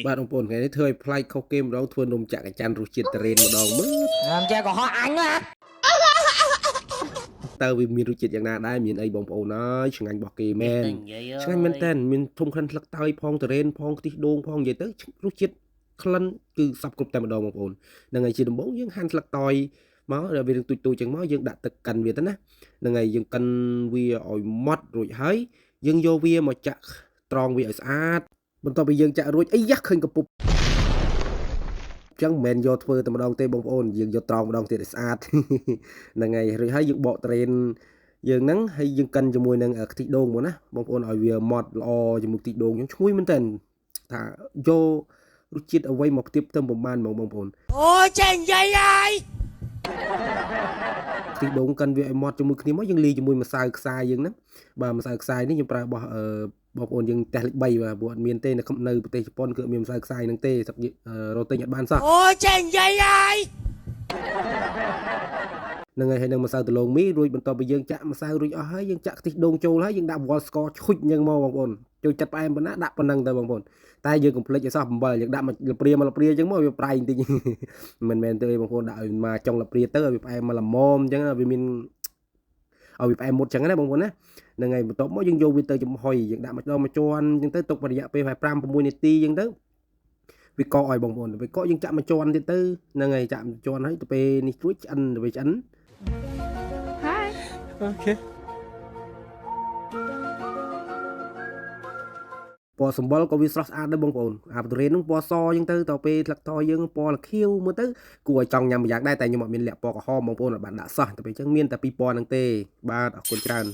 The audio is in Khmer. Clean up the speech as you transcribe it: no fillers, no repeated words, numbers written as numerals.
បាទបងប្អូនថ្ងៃនេះធ្វើឲ្យប្លែកខុសគេម្ដងធ្វើនំចាក់កញ្ច័នរសជាតិតរ៉េនម្ដងមើល Làm cha còn ho anh á. តើវាមានរសជាតិយ៉ាងណាដែរមានអីបងប្អូនអើយឆ្ងាញ់របស់គេមែនឆ្ងាញ់មែនតើមានធំក្លិនស្លឹកតើយផងតរ៉េនផងខ្ទិះដូងផងនិយាយទៅរសជាតិក្លិនគឺសពគ្រប់តែម្ដងបងប្អូនហ្នឹងហើយជាដំបូងយើងហាន់ស្លឹកតើយមកដល់វាទូចៗចឹងមកយើងដាក់ទឹកកិនវាទៅណាហ្នឹងហើយយើងកិនវាឲ្យម៉ត់រួចហើយយើងយកវាមកចាក់ត្រងវាឲ្យស្អាតបន្ទាប់ពីយើងចាក់រួចអីយ៉ាឃើញកពុបចឹងមិនមែនយកធ្វើតែម្ដងទេបងប្អូនយើងយកត្រង់ម្ដងទៀតឲ្យស្អាតហ្នឹងហើយរួចហើយយើងបកត្រេនយើងហ្នឹងហើយយើងកិនជាមួយនឹងខ្ទិះដូងមកណាបងប្អូនឲ្យវាម៉ត់ល្អជាមួយខ្ទិះដូងឈ្ងុយមែនតើថាយករសជាតិអ្វីមកផ្ទាបផ្ទឹមប្រហែលបងប្អូន Ôi chèn dây ai. ខ្ទិះដូងកិនវាឲ្យម៉ត់ជាមួយគ្នាមកយើងលាយជាមួយម្សៅខ្សាយយើងហ្នឹងបាទម្សៅខ្សាយនេះខ្ញុំប្រើរបស់បងប្អូនយើងផ្ទះលេខ3បាទព្រោះអត់មានទេនៅប្រទេសជប៉ុនគឺមានម្សៅខ្សាយហ្នឹងទេសឹករត់ទិញអត់បានសោះ Ôi chèn dây ai. ហ្នឹងហើយនឹងម្សៅដលងមីរួចបន្ទាប់ពីយើងចាក់ម្សៅរួចអស់ហើយយើងចាក់ខ្ទិះដូងចូលហើយយើងដាក់វ៉លស្ករឈុចអញ្ចឹងមកបងប្អូនចូលចិត្តផ្អែមប៉ុណ្ណាដាក់ប៉ុណ្ណឹងទៅបងប្អូនតែយើងកុំភ្លេចឲ្យសោះអំបិលយើងដាក់មកលព្រាអញ្ចឹងមកវាប្រៃបន្តិចមិនមែនទេបងប្អូនដាក់ឲ្យមកចុងលព្រាទៅឲ្យវាផ្អែមមកល្មមអញ្ចឹងវាមានឲ្យវាផ្អែមមុតអញ្ចឹងណាបងប្អូនណាហ្នឹងហើយបន្ទាប់មកយើងយកវាទៅចំហុយយើងដាក់ម្ដងមួយជាន់អញ្ចឹងទៅទុករយៈពេល5-6នាទីអញ្ចឹងទៅវាកកឲ្យបងប្អូនទៅកកយើងចាក់មួយជាន់ទៀតទៅហ្នឹងហើយចាក់មួយជាន់ហើយទៅពេលនេះរួចឆ្អិនទៅវាឆ្អិន Hi. Okay. ពណ៌សម្បុរក៏វាស្រស់ស្អាតដែរបងប្អូនអាបទរេនហ្នឹងពណ៌សអញ្ចឹងទៅដល់ពេលស្លឹកតយើងពណ៌ខៀវមើលទៅគួរឲ្យចង់ញ៉ាំម្យ៉ាងដែរតែខ្ញុំអត់មានលក្ខពណ៌ក្រហមបងប្អូនអត់បានដាក់សោះតែពេលអញ្ចឹងមានតែពីរពណ៌ហ្នឹងទេបាទអរគុណច្រើន